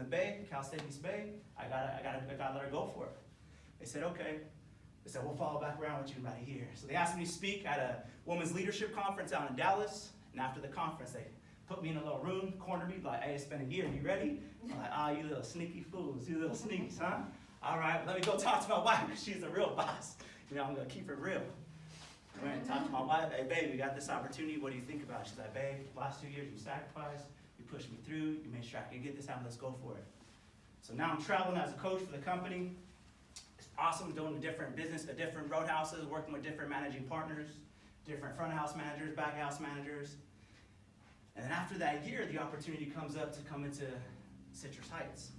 in the Bay, Cal State East Bay. I gotta let her go for it. They said, okay. They said, we'll follow back around with you in about a year. So they asked me to speak at a women's leadership conference out in Dallas. And after the conference, they put me in a little room, cornered me, like, hey, it's been a year, you ready? I'm like, you little sneaky fools, you little sneakies, huh? All right, let me go talk to my wife, because she's the real boss. I'm going to keep her real. I went and talked to my wife. Hey, babe, we got this opportunity. What do you think about it? She's like, babe, last 2 years you sacrificed. You pushed me through. You made sure I could get this out. Let's go for it. So now I'm traveling as a coach for the company. It's awesome doing a different business, a different roadhouses, working with different managing partners, different front of house managers, back house managers. And then after that year, the opportunity comes up to come into Citrus Heights.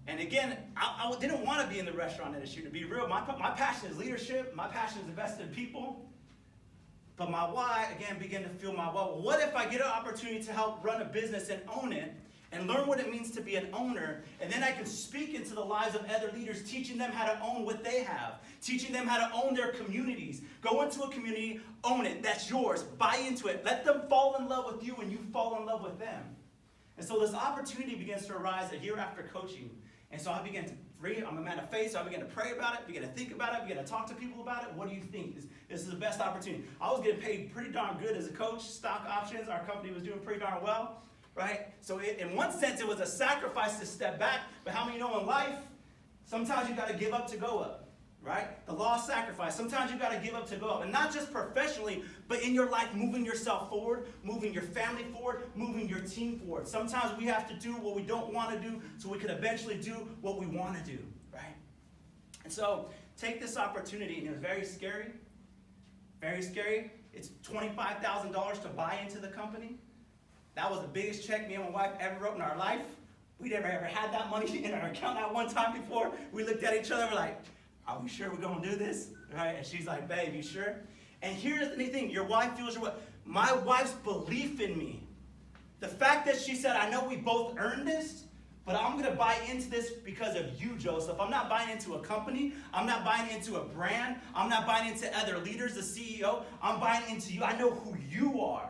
And again, I didn't want to be in the restaurant industry, to be real. My passion is leadership. My passion is investing in people. But my why, again, began to feel my why. Well, what if I get an opportunity to help run a business and own it and learn what it means to be an owner, and then I can speak into the lives of other leaders, teaching them how to own what they have, teaching them how to own their communities. Go into a community, own it. That's yours. Buy into it. Let them fall in love with you and you fall in love with them. And so this opportunity begins to arise a year after coaching. And so I began to read. I'm a man of faith, so I began to pray about it, began to think about it, began to talk to people about it. What do you think? This is the best opportunity. I was getting paid pretty darn good as a coach. Stock options, our company was doing pretty darn well, right? So in one sense, it was a sacrifice to step back. But how many know in life, sometimes you got to give up to go up, right? The law of sacrifice. Sometimes you got to give up to go up. And not just professionally, but in your life, moving yourself forward, moving your family forward, moving your team forward. Sometimes we have to do what we don't want to do so we can eventually do what we want to do, right? And so take this opportunity, and it was very scary. Very scary. It's $25,000 to buy into the company. That was the biggest check me and my wife ever wrote in our life. We never ever had that money in our account at one time before. We looked at each other, we're like, are we sure we're going to do this? Right? And she's like, babe, you sure? And here's the thing, your wife feels your what? My wife's belief in me. The fact that she said, I know we both earned this, but I'm going to buy into this because of you, Joseph. I'm not buying into a company. I'm not buying into a brand. I'm not buying into other leaders, the CEO. I'm buying into you. I know who you are.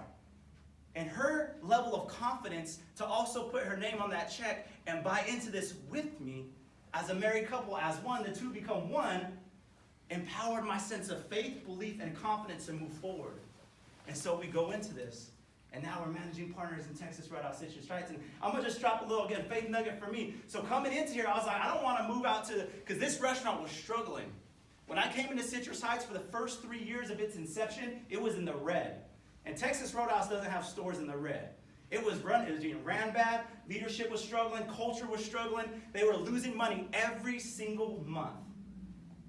And her level of confidence to also put her name on that check and buy into this with me as a married couple, as one, the two become one, empowered my sense of faith, belief, and confidence to move forward. And so we go into this. And now we're managing partners in Texas Roadhouse, Citrus Heights. And I'm going to just drop a little, again, faith nugget for me. So coming into here, I was like, I don't want to move out to, because this restaurant was struggling. When I came into Citrus Heights for the first 3 years of its inception, it was in the red. And Texas Roadhouse doesn't have stores in the red. It was being ran bad, leadership was struggling, culture was struggling. They were losing money every single month.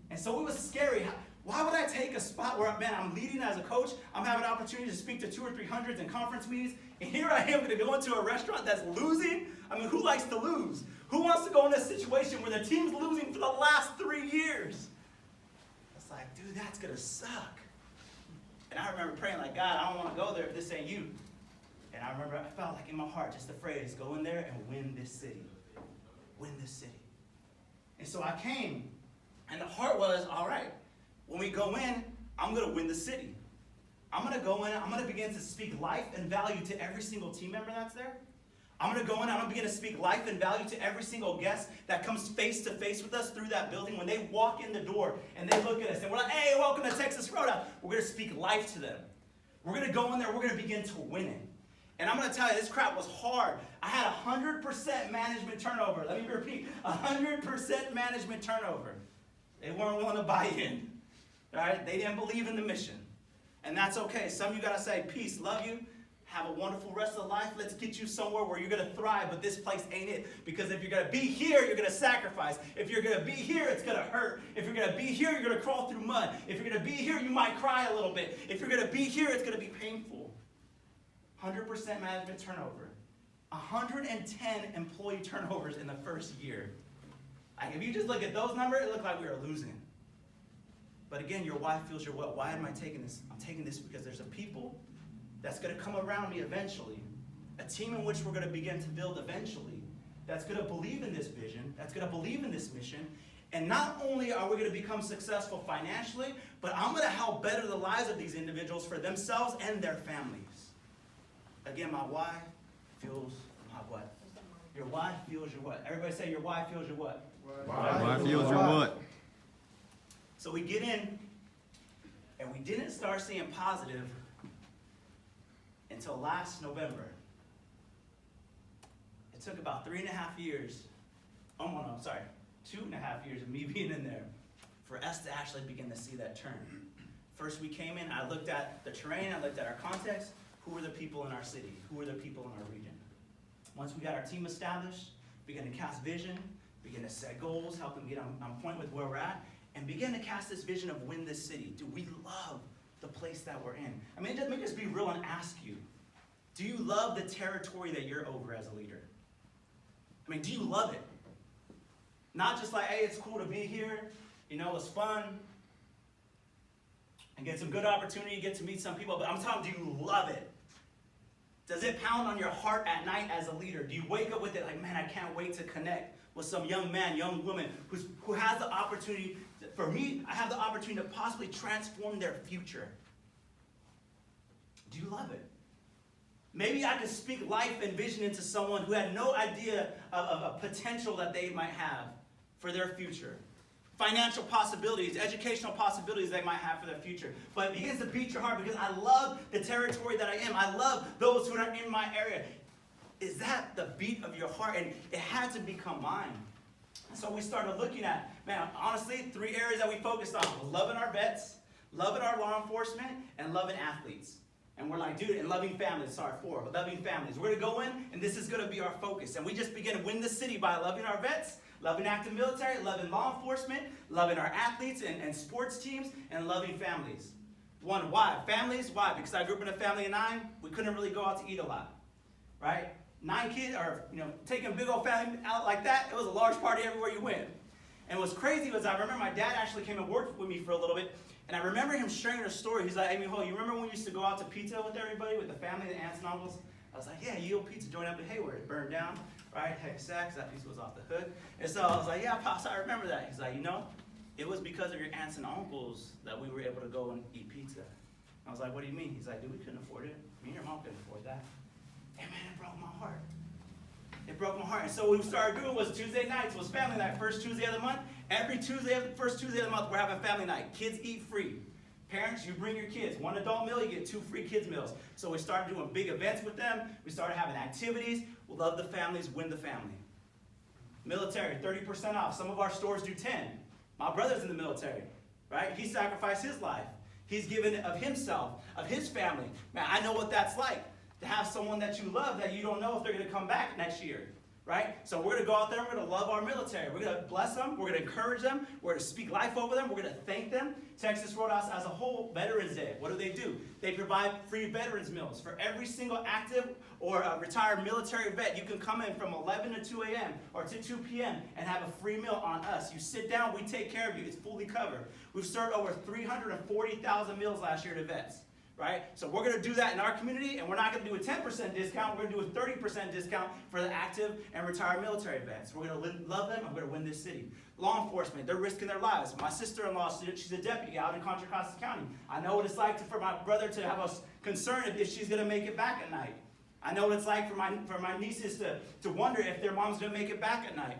And so it was scary. Why would I take a spot where, man, I'm leading as a coach, I'm having an opportunity to speak to 200 or 300 in conference meetings, and here I am going to go into a restaurant that's losing? I mean, who likes to lose? Who wants to go in a situation where the team's losing for the last 3 years? It's like, dude, that's going to suck. And I remember praying like, God, I don't want to go there if this ain't you. And I remember I felt like in my heart just the phrase, go in there and win this city. Win this city. And so I came, and the heart was, all right, when we go in, I'm going to win the city. I'm going to go in, I'm going to begin to speak life and value to every single team member that's there. I'm going to go in, I'm going to begin to speak life and value to every single guest that comes face to face with us through that building. When they walk in the door and they look at us and we're like, hey, welcome to Texas Roadhouse. We're going to speak life to them. We're going to go in there, we're going to begin to win it. And I'm going to tell you, this crap was hard. I had 100% management turnover. Let me repeat, 100% management turnover. They weren't willing to buy in. All right? They didn't believe in the mission. And that's okay. Some of you got to say, peace, love you. Have a wonderful rest of life. Let's get you somewhere where you're going to thrive, but this place ain't it. Because if you're going to be here, you're going to sacrifice. If you're going to be here, it's going to hurt. If you're going to be here, you're going to crawl through mud. If you're going to be here, you might cry a little bit. If you're going to be here, it's going to be painful. 100% management turnover. 110 employee turnovers in the first year. Like, if you just look at those numbers, it looked like we were losing. But again, your why feels your what. Why am I taking this? I'm taking this because there's a people that's going to come around me eventually. A team in which we're going to begin to build eventually. That's going to believe in this vision. That's going to believe in this mission. And not only are we going to become successful financially, but I'm going to help better the lives of these individuals for themselves and their families. Again, my why fuels my what? Your why fuels your what? Everybody say your why fuels your what? Why fuels your what? So we get in, and we didn't start seeing positive until last November. It took about 3.5 years, 2.5 years of me being in there for us to actually begin to see that turn. First we came in, I looked at the terrain, I looked at our context. Who were the people in our city? Who were the people in our region? Once we got our team established, began to cast vision, begin to set goals, help them get on point with where we're at, and begin to cast this vision of win this city. Do we love the place that we're in? I mean, let me just be real and ask you, do you love the territory that you're over as a leader? I mean, do you love it? Not just like, hey, it's cool to be here, it's fun, and get some good opportunity, get to meet some people, but I'm talking, do you love it? Does it pound on your heart at night as a leader? Do you wake up with it like, man, I can't wait to connect with some young man, young woman who has the opportunity, for me, I have the opportunity to possibly transform their future. Do you love it? Maybe I could speak life and vision into someone who had no idea of a potential that they might have for their future. Financial possibilities, educational possibilities they might have for their future. But it begins to beat your heart because I love the territory that I am. I love those who are in my area. Is that the beat of your heart? And it had to become mine. So we started looking at, man, honestly, 3 areas that we focused on was loving our vets, loving our law enforcement, and loving athletes. And we're like, dude, and loving families, 4, loving families. We're going to go in, and this is going to be our focus. And we just begin to win the city by loving our vets, loving active military, loving law enforcement, loving our athletes and sports teams, and loving families. One, why? Families, why? Because I grew up in a family of 9. We couldn't really go out to eat a lot, right? 9 kids, or taking a big old family out like that, it was a large party everywhere you went. And what's crazy was I remember my dad actually came and worked with me for a little bit, and I remember him sharing a story. He's like, hey, Mijo, you remember when we used to go out to pizza with everybody, with the family, the aunts and uncles? I was like, yeah, Yield Pizza joined up in Hayward. It burned down, right? Heck sacks, that pizza was off the hook. And so I was like, yeah, Pops, I remember that. He's like, it was because of your aunts and uncles that we were able to go and eat pizza. I was like, what do you mean? He's like, dude, we couldn't afford it. Me and your mom couldn't afford that. And man, it broke my heart. It broke my heart. And so what we started doing was Tuesday nights was family night. First Tuesday of the month. Every first Tuesday of the month, we're having family night. Kids eat free. Parents, you bring your kids. 1 adult meal, you get 2 free kids meals. So we started doing big events with them. We started having activities. We love the families, win the family. Military, 30% off. Some of our stores do 10. My brother's in the military, right? He sacrificed his life. He's given of himself, of his family. Man, I know what that's like, to have someone that you love that you don't know if they're going to come back next year, right? So we're going to go out there, we're going to love our military. We're going to bless them, we're going to encourage them, we're going to speak life over them, we're going to thank them. Texas Roadhouse as a whole, Veterans Day, what do? They provide free veterans meals. For every single active or retired military vet, you can come in from 11 to 2 a.m. or to 2 p.m. and have a free meal on us. You sit down, we take care of you, it's fully covered. We've served over 340,000 meals last year to vets. Right? So we're going to do that in our community, and we're not going to do a 10% discount. We're going to do a 30% discount for the active and retired military vets. We're going to love them, and we're going to win this city. Law enforcement, they're risking their lives. My sister-in-law, she's a deputy out in Contra Costa County. I know what it's like for my brother to have us concerned if she's going to make it back at night. I know what it's like for my nieces to wonder if their mom's going to make it back at night.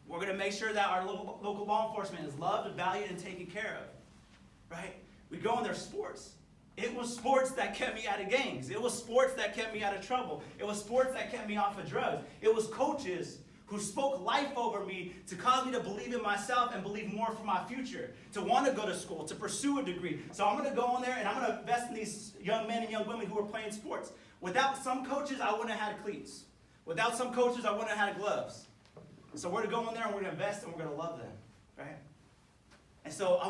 We're going to make sure that our local law enforcement is loved, valued, and taken care of. Right? We go in their sports. It was sports that kept me out of gangs. It was sports that kept me out of trouble. It was sports that kept me off of drugs. It was coaches who spoke life over me to cause me to believe in myself and believe more for my future, to want to go to school, to pursue a degree. So I'm going to go in there and I'm going to invest in these young men and young women who are playing sports. Without some coaches, I wouldn't have had cleats. Without some coaches, I wouldn't have had gloves. So we're going to go in there and we're going to invest and we're going to love them, right? And so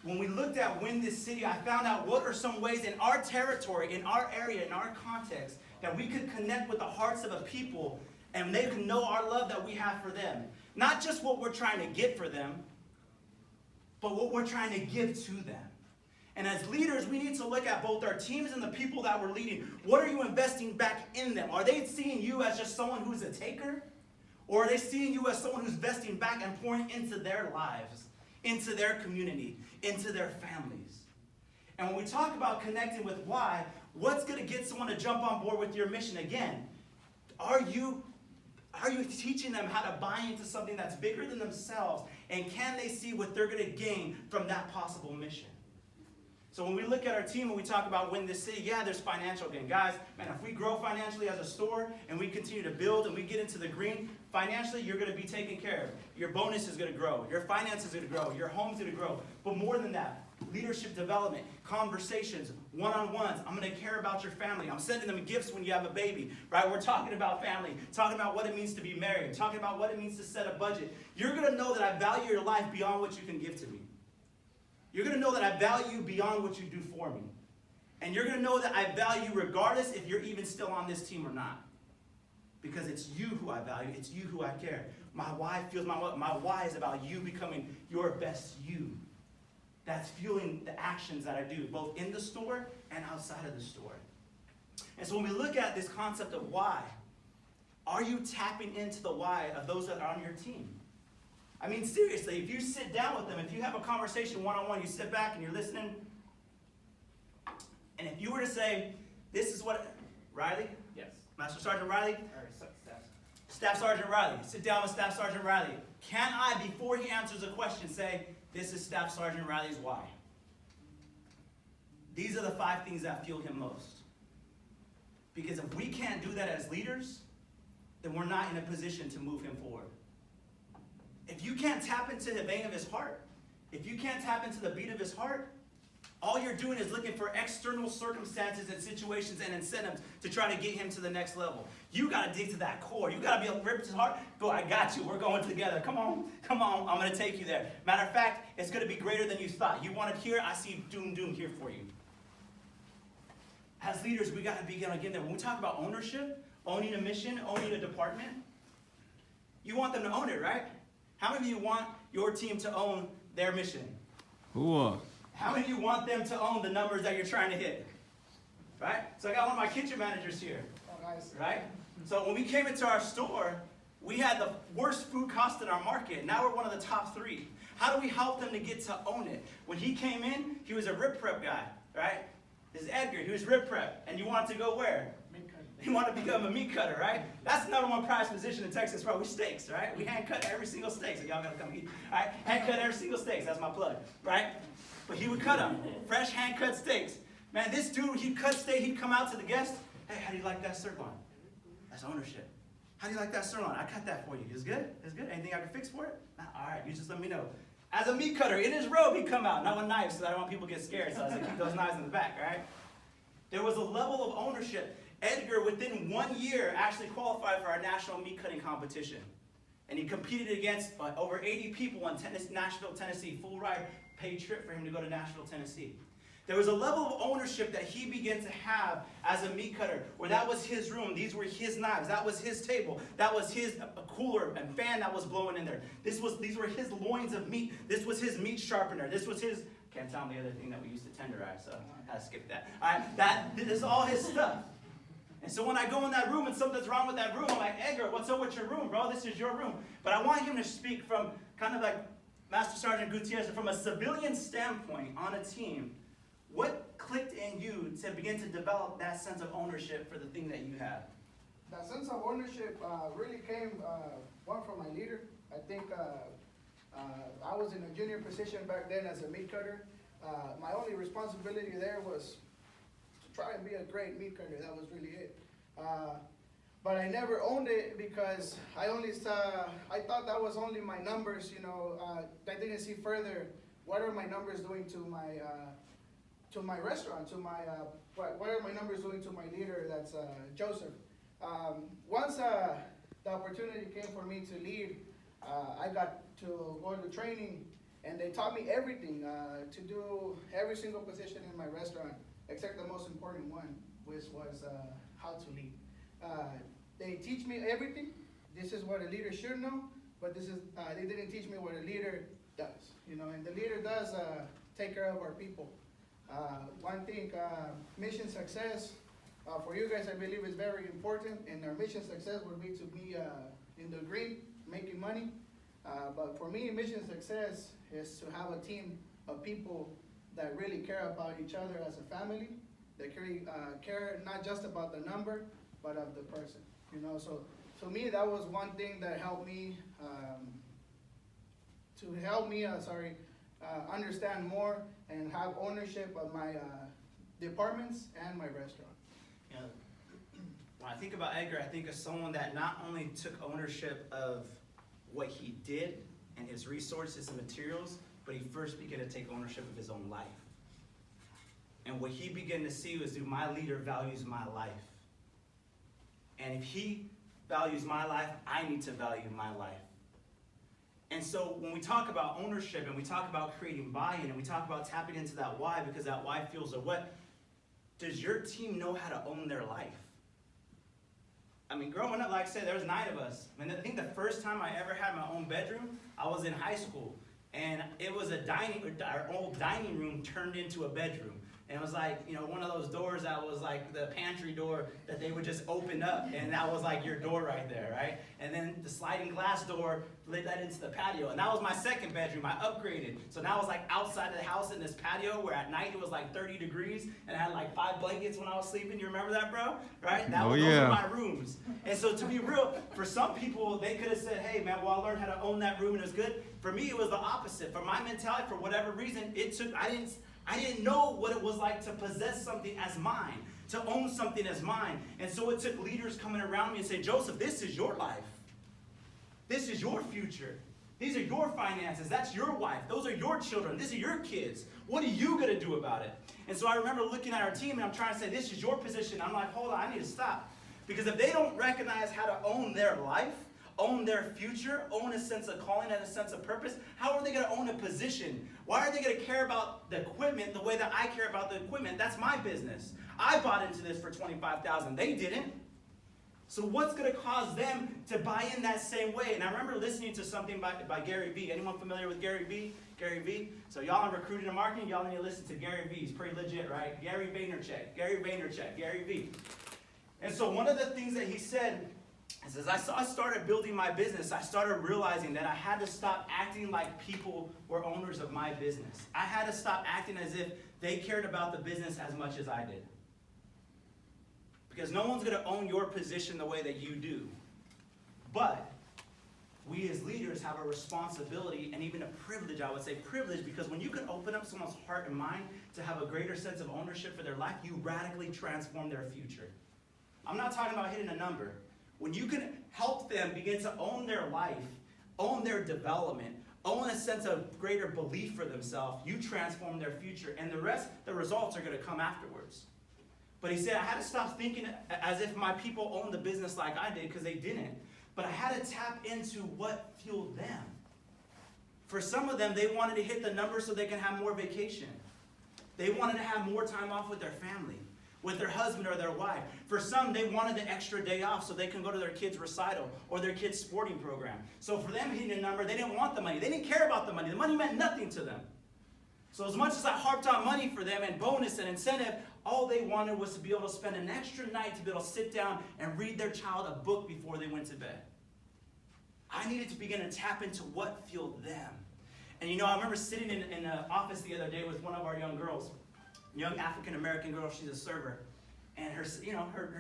when we looked at Win This City, I found out what are some ways in our territory, in our area, in our context, that we could connect with the hearts of a people and they can know our love that we have for them. Not just what we're trying to get for them, but what we're trying to give to them. And as leaders, we need to look at both our teams and the people that we're leading. What are you investing back in them? Are they seeing you as just someone who's a taker? Or are they seeing you as someone who's investing back and pouring into their lives, into their community, into their families? And when we talk about connecting with why, what's going to get someone to jump on board with your mission? Again, are you Are you teaching them how to buy into something that's bigger than themselves? And can they see what they're going to gain from that possible mission? So when we look at our team and we talk about Win This City, yeah, there's financial gain. Guys, man, if we grow financially as a store and we continue to build and we get into the green, financially you're going to be taken care of. Your bonus is going to grow. Your finances are going to grow. Your home's going to grow. But more than that, leadership development, conversations, one-on-ones. I'm going to care about your family. I'm sending them gifts when you have a baby, right? We're talking about family, talking about what it means to be married, talking about what it means to set a budget. You're going to know that I value your life beyond what you can give to me. You're going to know that I value you beyond what you do for me. And you're going to know that I value you regardless if you're even still on this team or not. Because it's you who I value. It's you who I care. My why fuels my what? My why is about you becoming your best you. That's fueling the actions that I do, both in the store and outside of the store. And so when we look at this concept of why, are you tapping into the why of those that are on your team? I mean, seriously, if you sit down with them, if you have a conversation one-on-one, you sit back and you're listening, and if you were to say, this is what, Riley? Yes. Master Sergeant Riley? Or Staff. Staff Sergeant Riley. Sit down with Staff Sergeant Riley. Can I, before he answers a question, say, this is Staff Sergeant Riley's why? These are the 5 things that fuel him most. Because if we can't do that as leaders, then we're not in a position to move him forward. If you can't tap into the vein of his heart, if you can't tap into the beat of his heart, all you're doing is looking for external circumstances and situations and incentives to try to get him to the next level. You got to dig to that core. You got to be able to rip his heart. Go, I got you. We're going together. Come on. I'm going to take you there. Matter of fact, it's going to be greater than you thought. You want it here? I see doom here for you. As leaders, we got to begin again there. When we talk about ownership, owning a mission, owning a department, you want them to own it, right? How many of you want your team to own their mission? Whoa. How many of you want them to own the numbers that you're trying to hit? Right? So I got one of my kitchen managers here. Oh, nice. Right? So when we came into our store, we had the worst food cost in our market. Now we're one of the top 3. How do we help them to get to own it? When he came in, he was a rib prep guy, right? This is Edgar. He was rib prep. And you wanted to go where? He wanted to become a meat cutter, right? That's the number 1 prized position in Texas, probably steaks, right? We hand cut every single steak, so y'all gotta come eat. All right? Hand cut every single steak. That's my plug, right? But he would cut them. Fresh hand cut steaks. Man, this dude, he'd cut steak, he'd come out to the guest. Hey, how do you like that sirloin? That's ownership. How do you like that sirloin? I cut that for you. It's good? It's good? Anything I can fix for it? Nah, all right, you just let me know. As a meat cutter, in his robe, he'd come out, not with knives, so I don't want people to get scared, so I said, keep those knives in the back, right? There was a level of ownership. Edgar, within 1 year, actually qualified for our national meat cutting competition. And he competed against over 80 people in Nashville, Tennessee. Full ride, paid trip for him to go to Nashville, Tennessee. There was a level of ownership that he began to have as a meat cutter, where that was his room, these were his knives, that was his table, that was his cooler and fan that was blowing in there. These were his loins of meat. This was his meat sharpener. This was his, can't tell him the other thing that we used to tenderize, so I had to skip that. All right, this is all his stuff. And so when I go in that room and something's wrong with that room, I'm like, Edgar, what's up with your room, bro? This is your room. But I want him to speak from kind of like Master Sergeant Gutierrez, from a civilian standpoint on a team. What clicked in you to begin to develop that sense of ownership for the thing that you have? That sense of ownership really came, one, from my leader. I think I was in a junior position back then as a meat cutter. My only responsibility there was try and be a great meat cutter. That was really it. But I never owned it because I thought that was only my numbers, you know. I didn't see further, what are my numbers doing to my restaurant, what are my numbers doing to my leader, that's Joseph. Once the opportunity came for me to lead, I got to go to training, and they taught me everything, to do every single position in my restaurant, except the most important one, which was how to lead. They teach me everything. This is what a leader should know, but they didn't teach me what a leader does. You know, and the leader does take care of our people. One thing, mission success, for you guys, I believe is very important, and our mission success would be to be in the green, making money. But for me, mission success is to have a team of people that really care about each other as a family, that care not just about the number, but of the person. You know, so to me, that was one thing that helped me, understand more and have ownership of my departments and my restaurant. You know, when I think about Edgar, I think of someone that not only took ownership of what he did and his resources and materials, but he first began to take ownership of his own life. And what he began to see was, do my leader values my life? And if he values my life, I need to value my life. And so when we talk about ownership and we talk about creating buy-in and we talk about tapping into that why, because that why fuels a what, does your team know how to own their life? I mean, growing up, like I said, there was 9 of us. I mean, I think the first time I ever had my own bedroom, I was in high school. And it was our old dining room turned into a bedroom. And it was like, you know, one of those doors that was like the pantry door that they would just open up, and that was like your door right there, right? And then the sliding glass door led that into the patio, and that was my second bedroom. I upgraded. So now I was like outside of the house in this patio where at night it was like 30 degrees, and I had like 5 blankets when I was sleeping. You remember that, bro? Right? Those were my rooms. And so to be real, for some people, they could have said, hey man, well, I learned how to own that room and it was good. For me, it was the opposite. For my mentality, for whatever reason, I didn't know what it was like to possess something as mine, to own something as mine. And so it took leaders coming around me and saying, Joseph, this is your life. This is your future. These are your finances. That's your wife. Those are your children. These are your kids. What are you going to do about it? And so I remember looking at our team and I'm trying to say, this is your position. I'm like, hold on, I need to stop. Because if they don't recognize how to own their life, own their future, own a sense of calling and a sense of purpose, how are they going to own a position? Why are they going to care about the equipment the way that I care about the equipment? That's my business. I bought into this for $25,000. They didn't. So what's going to cause them to buy in that same way? And I remember listening to something by Gary Vee. Anyone familiar with Gary Vee? Gary Vee? So y'all in recruiting and marketing, y'all need to listen to Gary Vee. He's pretty legit, right? Gary Vaynerchuk. Gary Vee. And so one of the things that he said, as I started building my business, I started realizing that I had to stop acting like people were owners of my business. I had to stop acting as if they cared about the business as much as I did. Because no one's going to own your position the way that you do. But we as leaders have a responsibility and even a privilege, I would say privilege, because when you can open up someone's heart and mind to have a greater sense of ownership for their life, you radically transform their future. I'm not talking about hitting a number. When you can help them begin to own their life, own their development, own a sense of greater belief for themselves, you transform their future, and the results are going to come afterwards. But he said, I had to stop thinking as if my people owned the business like I did, because they didn't. But I had to tap into what fueled them. For some of them, they wanted to hit the numbers so they can have more vacation. They wanted to have more time off with their family, with their husband or their wife. For some, they wanted the extra day off so they can go to their kid's recital or their kid's sporting program. So for them hitting a number, they didn't want the money. They didn't care about the money. The money meant nothing to them. So as much as I harped on money for them and bonus and incentive, all they wanted was to be able to spend an extra night to be able to sit down and read their child a book before they went to bed. I needed to begin to tap into what fueled them. And you know, I remember sitting in the office the other day with one of our young girls, young African-American girl, she's a server. And her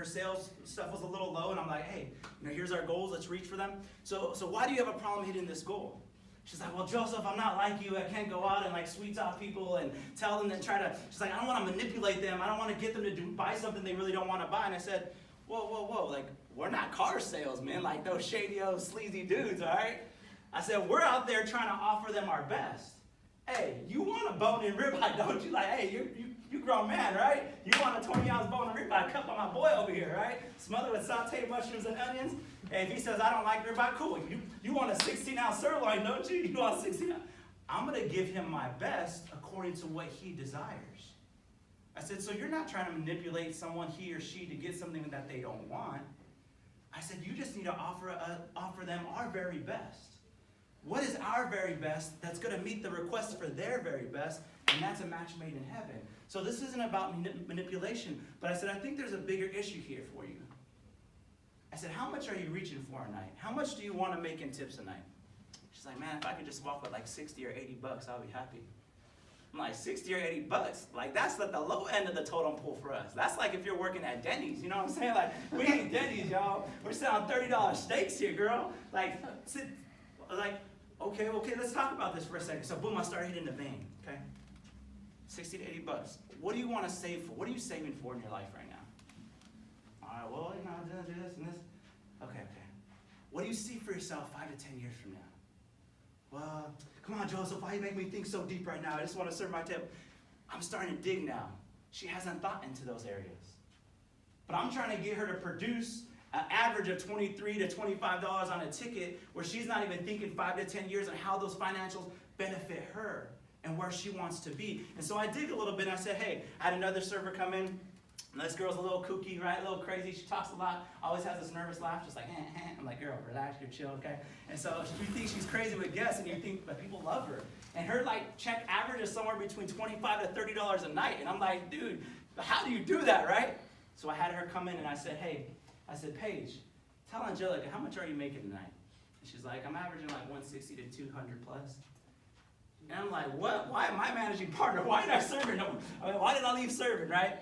sales stuff was a little low, and I'm like, hey, here's our goals, let's reach for them. So why do you have a problem hitting this goal? She's like, well, Joseph, I'm not like you. I can't go out and sweet talk people and tell them and she's like, I don't want to manipulate them. I don't want to get them to buy something they really don't want to buy. And I said, whoa, we're not car salesmen like those shady old sleazy dudes, all right? I said, we're out there trying to offer them our best. Hey, you want a bone and ribeye, don't you? Like, hey, you grown man, right? You want a 20-ounce bone and ribeye cut by my boy over here, right? Smothered with sauteed mushrooms and onions. Hey, if he says I don't like ribeye, cool. You want a 16-ounce sirloin, don't you? You want a 16-ounce. I'm going to give him my best according to what he desires. I said, so you're not trying to manipulate someone, he or she, to get something that they don't want. I said, you just need to offer them our very best. What is our very best that's going to meet the request for their very best? And that's a match made in heaven. So this isn't about manipulation. But I said, I think there's a bigger issue here for you. I said, how much are you reaching for a night? How much do you want to make in tips a night? She's like, man, if I could just walk with like 60 or 80 bucks, I'll be happy. I'm like, 60 or 80 bucks. Like, that's like the low end of the totem pole for us. That's like if you're working at Denny's, you know what I'm saying? Like, we ain't Denny's, y'all. We're selling $30 steaks here, girl. Like, okay, let's talk about this for a second. So, boom, I started hitting the vein, okay? 60 to 80 bucks. What do you want to save for? What are you saving for in your life right now? All right, well, you know, I'm going to do this and this. Okay. What do you see for yourself 5 to 10 years from now? Well, come on, Joseph, why you make me think so deep right now? I just want to serve my table. I'm starting to dig now. She hasn't thought into those areas. But I'm trying to get her to produce an average of $23 to $25 on a ticket where she's not even thinking 5 to 10 years on how those financials benefit her and where she wants to be. And so I dig a little bit and I said, hey, I had another server come in. And this girl's a little kooky, right? A little crazy. She talks a lot. Always has this nervous laugh, just like, I'm like, girl, relax, you're chill, okay? And so you think she's crazy with guests, and you think, but people love her. And her like check average is somewhere between $25 to $30 a night. And I'm like, dude, how do you do that, right? So I had her come in and I said, Paige, tell Angelica, how much are you making tonight? And she's like, I'm averaging like 160 to 200 plus. And I'm like, what? Why am I managing partner? Why did I serve her? Why did I leave serving, right?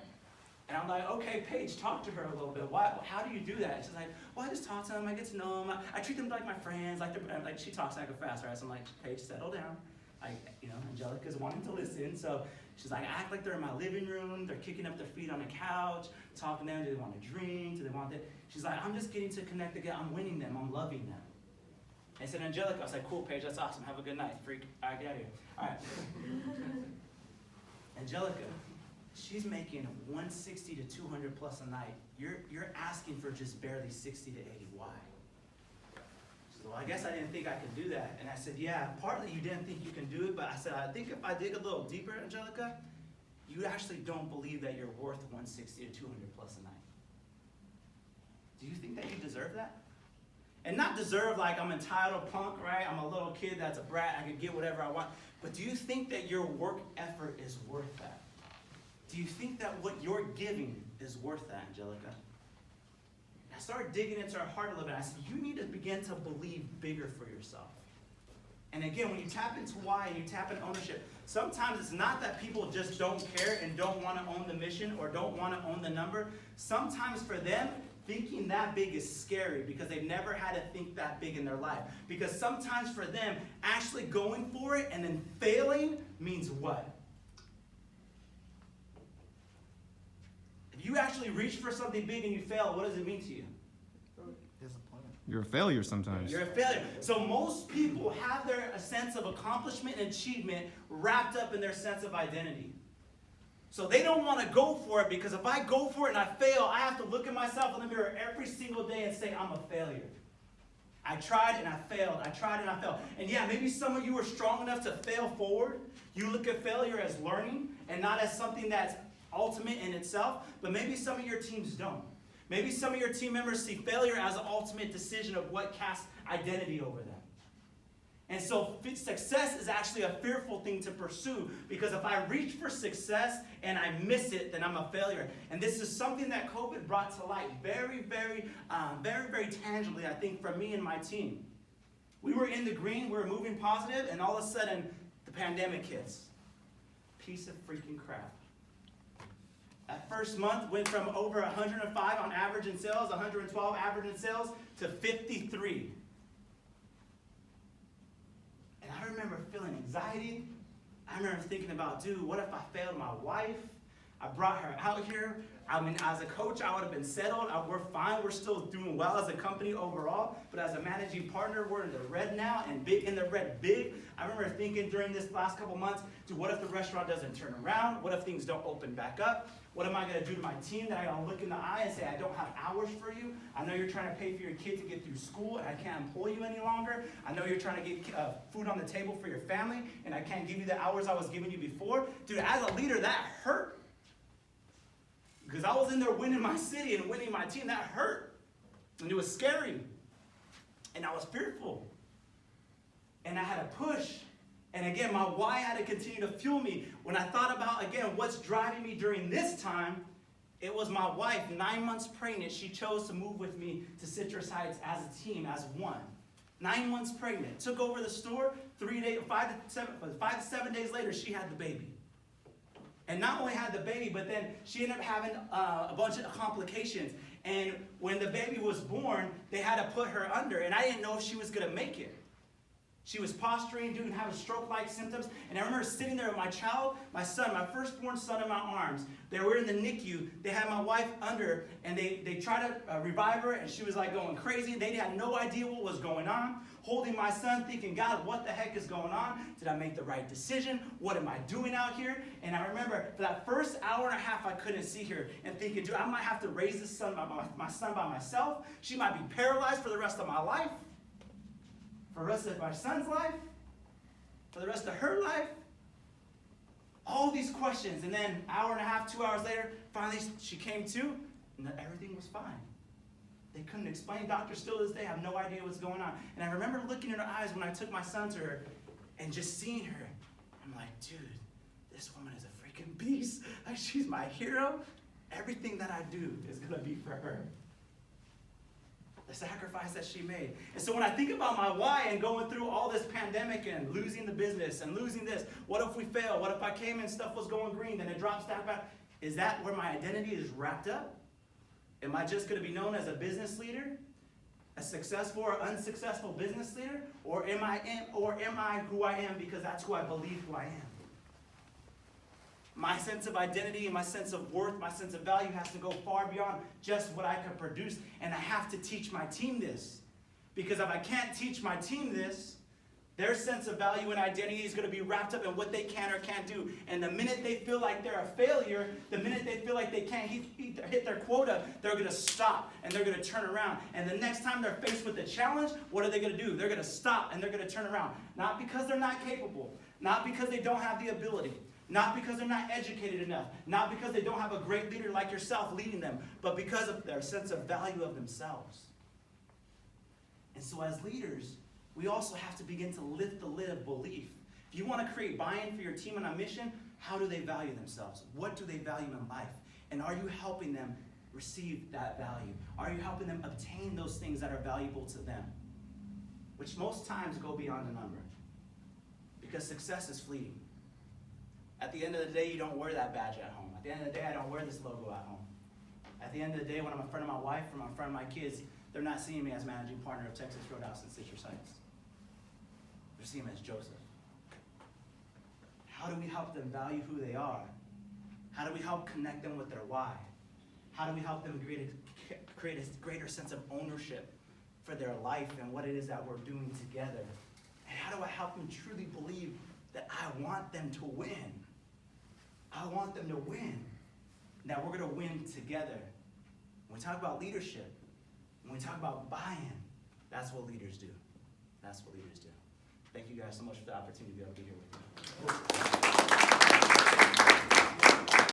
And I'm like, okay, Paige, talk to her a little bit. How do you do that? She's like, well, I just talk to them. I get to know them. I treat them like my friends. Like she talks like a fast, right? So I'm like, Paige, settle down. Angelica's wanting to listen. So she's like, I act like they're in my living room. They're kicking up their feet on the couch, talking to them. Do they want to drink? Do they want that? She's like, I'm just getting to connect again. I'm winning them. I'm loving them. I said, Angelica. I was like, cool, Paige. That's awesome. Have a good night, freak. All right, get out of here. All right. Angelica. She's making 160 to 200 plus a night. You're asking for just barely 60 to 80. Why? She said, well, I guess I didn't think I could do that. And I said, yeah, partly you didn't think you can do it, but I said, I think if I dig a little deeper, Angelica, you actually don't believe that you're worth 160 to 200 plus a night. Do you think that you deserve that? And not deserve like I'm entitled punk, right? I'm a little kid that's a brat. I can get whatever I want. But do you think that your work effort is worth that? Do you think that what you're giving is worth that, Angelica? I started digging into her heart a little bit. I said, you need to begin to believe bigger for yourself. And again, when you tap into why and you tap into ownership, sometimes it's not that people just don't care and don't want to own the mission or don't want to own the number. Sometimes for them, thinking that big is scary because they've never had to think that big in their life. Because sometimes for them, actually going for it and then failing means what? If you actually reach for something big and you fail, what does it mean to you? Disappointment. You're a failure sometimes. You're a failure. So most people have a sense of accomplishment and achievement wrapped up in their sense of identity. So they don't want to go for it because if I go for it and I fail, I have to look at myself in the mirror every single day and say, I'm a failure. I tried and I failed. I tried and I failed. And yeah, maybe some of you are strong enough to fail forward. You look at failure as learning and not as something that's ultimate in itself, but maybe some of your teams don't. Maybe some of your team members see failure as an ultimate decision of what casts identity over them. And so success is actually a fearful thing to pursue because if I reach for success and I miss it, then I'm a failure. And this is something that COVID brought to light very, very tangibly, I think, for me and my team. We were in the green, we were moving positive, and all of a sudden, the pandemic hits. Piece of freaking crap. That first month went from over 105 on average in sales, 112 average in sales, to 53. And I remember feeling anxiety. I remember thinking about, dude, what if I failed my wife? I brought her out here. I mean, as a coach, I would have been settled. We're fine. We're still doing well as a company overall. But as a managing partner, we're in the red now, and big in the red big. I remember thinking during this last couple months, dude, what if the restaurant doesn't turn around? What if things don't open back up? What am I going to do to my team that I got to look in the eye and say, I don't have hours for you? I know you're trying to pay for your kid to get through school, and I can't employ you any longer. I know you're trying to get food on the table for your family, and I can't give you the hours I was giving you before. Dude, as a leader, that hurt. Because I was in there winning my city and winning my team. That hurt. And it was scary. And I was fearful. And I had to push. And again, my why had to continue to fuel me. When I thought about, again, what's driving me during this time, it was my wife, 9 months pregnant. She chose to move with me to Citrus Heights as a team, as one. 9 months pregnant. Took over the store. 5 to 7 days later, she had the baby. And not only had the baby, but then she ended up having a bunch of complications. And when the baby was born, they had to put her under, and I didn't know if she was going to make it. She was posturing, having stroke-like symptoms. And I remember sitting there with my child, my son, my firstborn son in my arms. They were in the NICU. They had my wife under, and they tried to revive her, and she was like going crazy. They had no idea what was going on. Holding my son, thinking, God, what the heck is going on? Did I make the right decision? What am I doing out here? And I remember for that first hour and a half, I couldn't see her, and thinking, dude, I might have to raise this son, my son by myself. She might be paralyzed for the rest of my life. For the rest of my son's life, for the rest of her life, all these questions. And then hour and a half, 2 hours later, finally she came to, and everything was fine. They couldn't explain. Doctors still to this day have no idea what's going on. And I remember looking in her eyes when I took my son to her and just seeing her. I'm like, dude, this woman is a freaking beast. Like, she's my hero. Everything that I do is going to be for her. The sacrifice that she made. And so when I think about my why and going through all this pandemic and losing the business and losing this, what if we fail? What if I came and stuff was going green, then it drops down back? Is that where my identity is wrapped up? Am I just going to be known as a business leader, a successful or unsuccessful business leader, or am I who I am because that's who I believe who I am? My sense of identity and my sense of worth, my sense of value has to go far beyond just what I can produce, and I have to teach my team this. Because if I can't teach my team this, their sense of value and identity is going to be wrapped up in what they can or can't do. And the minute they feel like they're a failure, the minute they feel like they can't hit their quota, they're going to stop and they're going to turn around. And the next time they're faced with a challenge, what are they going to do? They're going to stop and they're going to turn around. Not because they're not capable, not because they don't have the ability, not because they're not educated enough, not because they don't have a great leader like yourself leading them, but because of their sense of value of themselves. And so as leaders, we also have to begin to lift the lid of belief. If you want to create buy-in for your team on a mission, how do they value themselves? What do they value in life? And are you helping them receive that value? Are you helping them obtain those things that are valuable to them? Which most times go beyond the number. Because success is fleeting. At the end of the day, you don't wear that badge at home. At the end of the day, I don't wear this logo at home. At the end of the day, when I'm in front of my wife or I'm in front of my kids, they're not seeing me as managing partner of Texas Roadhouse and Citrus Heights. They're seeing me as Joseph. How do we help them value who they are? How do we help connect them with their why? How do we help them create a greater sense of ownership for their life and what it is that we're doing together? And how do I help them truly believe that I want them to win? I want them to win. That we're going to win together. When we talk about leadership, when we talk about buy-in, that's what leaders do. That's what leaders do. Thank you guys so much for the opportunity to be able to be here with you.